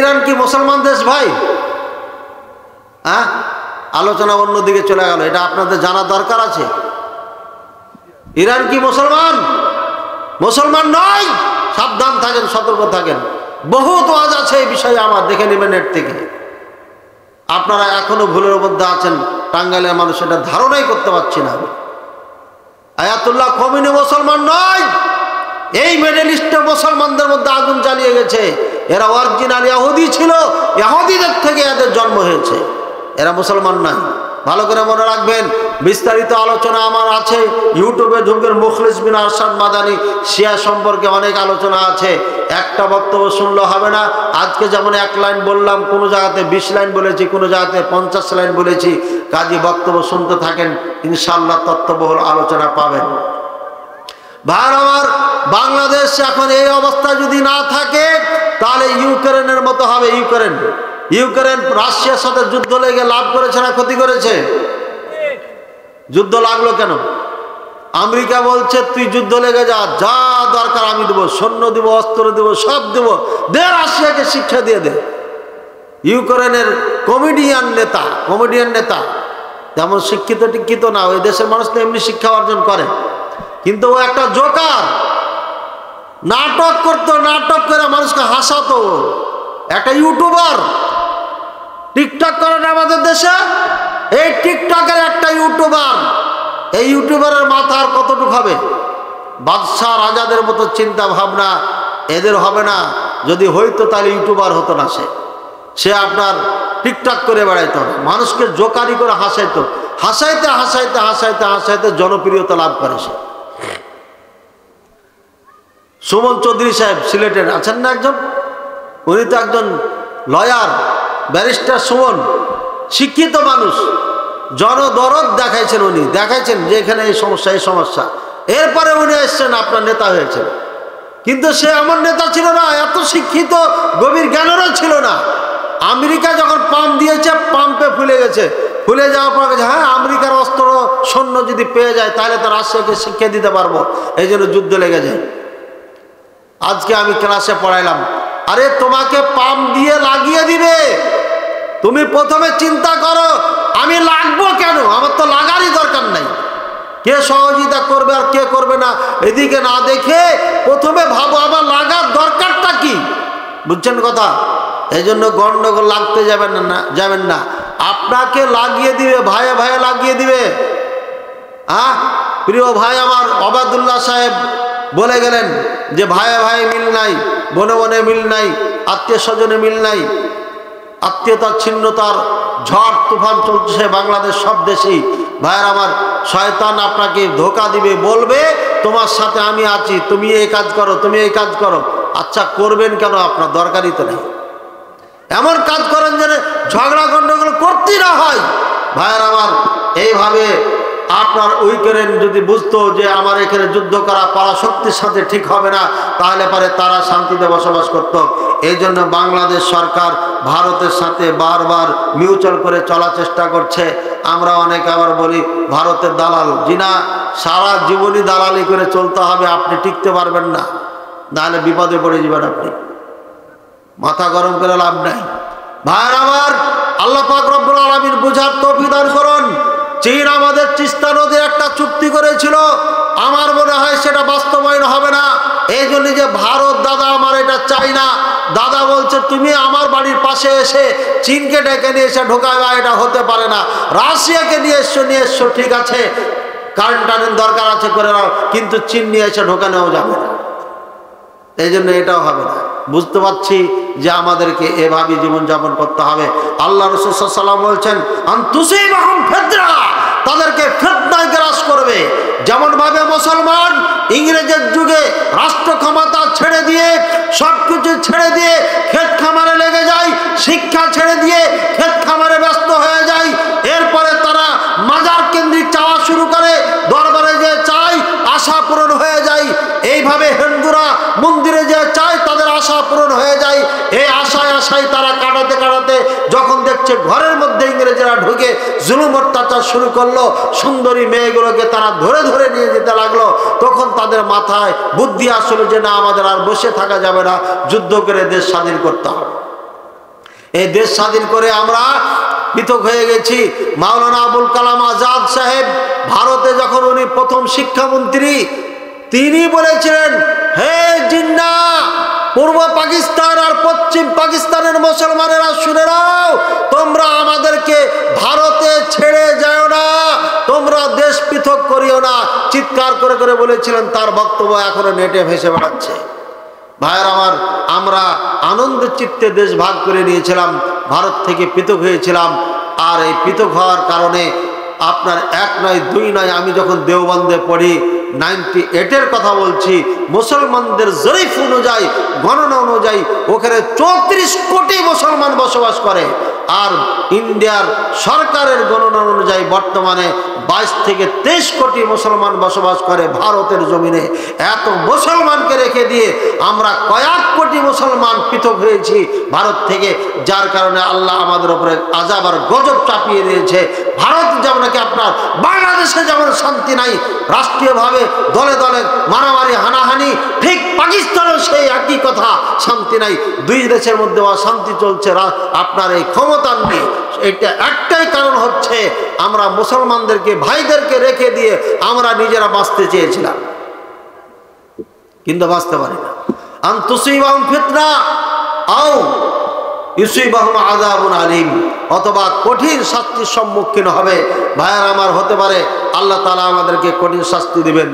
Iran কি মুসলমান দেশ ভাই? হ্যাঁ, আলোচনা অন্যদিকে চলে গেল, এটা আপনাদের জানা দরকার আছে। ইরান কি মুসলমান? মুসলমান নয়। সাবধান থাকেন, সতর্ক থাকেন। বহুত ওয়াজ আছে এই বিষয়ে, আমার দেখে নেবেন নেট থেকে। আপনারা এখনো ভুলের মধ্যে আছেন। টাঙ্গাইলের মানুষ এটা ধারণাই করতে পারছি না। আয়াতুল্লাহ খোমেনি মুসলমান নয়। এই মিডল ইস্টে মুসলমানদের মধ্যে আগুন জ্বালিয়ে গেছে। এরা অরিজিনাল ইহুদি ছিল, ইহুদিদের থেকে এদের জন্ম হয়েছে, এরা মুসলমান নয়। ভালো করে মনে রাখবেন। বিস্তারিত আলোচনা আমার আছে ইউটিউবে ঢুকের মুখলিস বিন আরশাদ মাদানী শিয়া সম্পর্কে অনেক আলোচনা আছে। একটা বক্তব্য শুনলে হবে না। আজকে যেমন 1 লাইন বললাম, কোনো জায়গাতে 20 লাইন বলেছি, কোনো জায়গাতে 50 লাইন বলেছি। কাজী বক্তব্য শুনতে থাকেন, ইনশাআল্লাহ তত্ত্ববহুল আলোচনা পাবেন। ভাই আমার, বাংলাদেশ এখন এই অবস্থা যদি না থাকে তাহলে ইউক্রেনের মতো হবে। ইউক্রেন রাশিয়ার সাথে যুদ্ধ লেগে লাভ করেছে না ক্ষতি করেছে? যুদ্ধ লাগলো কেন? আমেরিকা বলছে তুই যুদ্ধ লেগে যা, যা দরকার আমি দেবো, সৈন্য দেবো, অস্ত্র দেবো, সব দেবো, দে রাশিয়াকে শিক্ষা দিয়ে দে। ইউক্রেনের কমেডিয়ান নেতা যেমন শিক্ষিত না, ওই দেশের মানুষ তো এমনি শিক্ষা অর্জন করে, কিন্তু ও একটা জোকার। নাটক করতো, নাটক করে মানুষকে হাসাতো। একটা ইউটিউবার টিকটক করে না আমাদের দেশে, এই টিকটকের একটা ইউটিউবার, এই ইউটিউবারের মাথা আর কতটুকু হবে? বাদশাহ রাজাদের মতো চিন্তা ভাবনা এদের হবে না। যদি হইতো তাহলে ইউটিউবার হতো না। সে আপনার টিকটক করে বেড়াইতো না, মানুষকে জোকারি করে হাসাইতো, হাসাইতে জনপ্রিয়তা লাভ করে সে। সুমন চৌধুরী সাহেব সিলেটের আছেন না একজন, উনি তো একজন লয়ার, ব্যারিস্টার সুমন, শিক্ষিত মানুষ, জনদরদ দেখাইছেন। উনি দেখাইছেন যে এখানে এই সমস্যা। এরপরে উনি এসছেন, আপনার নেতা হয়েছেন। কিন্তু সে আমার নেতা ছিল না, এত শিক্ষিত গভীর জ্ঞানেরও ছিল না। আমেরিকা যখন পাম্প দিয়েছে, পাম্পে ফুলে গেছে। ফুলে যাওয়ার পর হ্যাঁ, আমেরিকার অস্ত্র সৈন্য যদি পেয়ে যায় তাহলে তো রাশিয়াকে শিক্ষা দিতে পারবো, এই জন্য যুদ্ধ লেগে যায়। আজকে আমি ক্লাসে পড়াইলাম, আরে তোমাকে পাম্প দিয়ে লাগিয়ে দিবে, তুমি প্রথমে চিন্তা করো আমি লাগবো কেন, আমার তো লাগারই দরকার নাই। কে সহযোগিতা করবে আর কে করবে না এদিকে না দেখে প্রথমে ভাবো আমার লাগার দরকারটা কি। বুঝছেন কথা? এই জন্য গন্ডগোল লাগতে যাবেন না। আপনাকে লাগিয়ে দিবে, ভাইয়ে ভাইয়ে লাগিয়ে দিবে। প্রিয় ভাই আমার ওবায়দুল্লাহ সাহেব বলে গেলেন যে ভাইয়ে ভাইয়ে মিল নাই, বনে বনে মিল নাই, আত্মীয় স্বজনে মিল নাই, আত্মীয়তার ছিন্নতার ঝড় তুফান চলছে বাংলাদেশ সব দেশেই। ভাইয়ের আমার, শয়তান আপনাকে ধোকা দিবে, বলবে তোমার সাথে আমি আছি, তুমি এই কাজ করো, তুমি এই কাজ করো। আচ্ছা করবেন কেন? আপনার দরকারই তো নেই। এমন কাজ করেন যেন ঝগড়া গন্ডগোল করতেই না হয়। ভাইয়ের আমার, এইভাবে আপনার উইকেন্ড যদি বুঝতো যে আমার এখানে যুদ্ধ করা পরাশক্তির সাথে ঠিক হবে না, তাহলে পরে তারা শান্তিতে বসবাস করত। এই জন্য বাংলাদেশ সরকার ভারতের সাথে বারবার মিউচুয়াল করে চলার চেষ্টা করছে। আমরা অনেকে আবার বলি ভারতের দালাল, জিনা সারা জীবনই দালালি করে চলতে হবে, আপনি টিকতে পারবেন না, নাহলে বিপদে পড়ে যাবেন আপনি। মাথা গরম করে লাভ নাই। ভাইয়ের আমার, আল্লাহ পাক রব্বুল আলামিন বুঝার তৌফিক দান করুন। চীন আমাদের তিস্তা নদীর একটা চুক্তি করেছিল, আমার মনে হয় সেটা বাস্তবায়ন হবে না। এই জন্য যে ভারত দাদা আমার এটা চাই না, দাদা বলছে তুমি আমার বাড়ির পাশে এসে চীনকে ডেকে নিয়ে এসে ঢোকাবে, এটা হতে পারে না। রাশিয়াকে নিয়ে এসছো ঠিক আছে, কারেন্ট দরকার আছে করে নাও, কিন্তু চীন নিয়ে এসে ঢোকানোও যাবে না। এই জন্য এটাও হবে না। বুঝতে পারছি যে আমাদেরকে এভাবে জীবনযাপন করতে হবে। আল্লাহ রাসূল সাল্লাল্লাহু আলাইহি ওয়াসাল্লাম বলছেন আনতুসিবাহুম ফিতরা, তাদেরকে ফিতনায় গ্রাস করবে। যেমন ভাবে মুসলমান ইংরেজের যুগে রাষ্ট্র ক্ষমতা ছেড়ে দিয়ে, সবকিছু ছেড়ে দিয়ে ক্ষেত খামারে লেগে যায়, শিক্ষা ছেড়ে দিয়ে ক্ষেত খামারে ব্যস্ত হয়ে যায়, এরপরে তারা মাজার কেন্দ্রিক চাওয়া শুরু করে, দরবারে যে চাই আশা পূরণ হয়ে যায়। এইভাবে হিন্দুরা মন্দিরে যে চায় তাদের আশা পূরণ হয়ে যায়। এই আশায় তারা কাটাতে যখন দেখছে ঘরের মধ্যে ইংরেজরা ঢুকে জুলুম অত্যাচার শুরু করলো, সুন্দরী মেয়েগুলোকে তারা ধরে নিয়ে যেতে লাগলো, তখন তাদের মাথায় বুদ্ধি আসলো যে না, আমাদের আর বসে থাকা যাবে না, যুদ্ধ করে দেশ স্বাধীন করতে হবে। এই দেশ স্বাধীন করে আমরা পৃথক হয়ে গেছি। মাওলানা আবুল কালাম আজাদ সাহেব ভারতে যখন উনি প্রথম শিক্ষামন্ত্রী, তিনি বলেছিলেন, হে জিন্না, পূর্ব পাকিস্তান আর পশ্চিম পাকিস্তানের মুসলমানেরা শুনে নাও, তোমরা আমাদেরকে ভারতে ছেড়ে যাও না, তোমরা দেশ পৃথক করিও না। চিৎকার করে করে বলেছিলেন। তার বক্তব্য এখনো নেটে ভেসে বেড়াচ্ছে। ভাইয়ের আমার, আমরা আনন্দের চিত্তে দেশ ভাগ করে নিয়েছিলাম, ভারত থেকে পৃথক হয়েছিলাম। আর এই পৃথক হওয়ার কারণে আপনার এক নয় দুই নয়, আমি যখন দেওবন্দে পড়ি 98-এর কথা বলছি, মুসলমানদের জরিফ অনুযায়ী, গণনা অনুযায়ী ওখানে 34 কোটি মুসলমান বসবাস করে। আর ইন্ডিয়ার সরকারের গণনা অনুযায়ী বর্তমানে 22 থেকে 23 কোটি মুসলমান বসবাস করে ভারতের জমিনে। এত মুসলমানকে রেখে দিয়ে আমরা কয়েক কোটি মুসলমান পৃথক হয়েছি ভারত থেকে, যার কারণে আল্লাহ আমাদের উপরে আযাব আর গজব চাপিয়ে দিয়েছে। ভারত যেমন নাকি আপনার বাংলাদেশে যেমন শান্তি নাই, রাষ্ট্রীয়ভাবে দলে দলে মারামারি হানাহানি, ঠিক পাকিস্তানেও সেই একই কথা, শান্তি নাই। দুই দেশের মধ্যে অশান্তি চলছে আপনার এই ক্ষমতা নিয়ে। এটা একটাই কারণ হচ্ছে, আমরা মুসলমানদেরকে ভাইদেরকে রেখে দিয়ে আমরা নিজেরা বাঁচতে চেয়েছিলাম, কিন্তু বাঁচতে পারি না। আন তুসিবাহুম ফিতনা আও ইউসিবাহুম আযাবুন আলীম, অথবা কঠিন শাস্তির সম্মুখীন হবে। ভাইয়ের আমার, হতে পারে আল্লাহ তাআলা আমাদেরকে কঠিন শাস্তি দিবেন।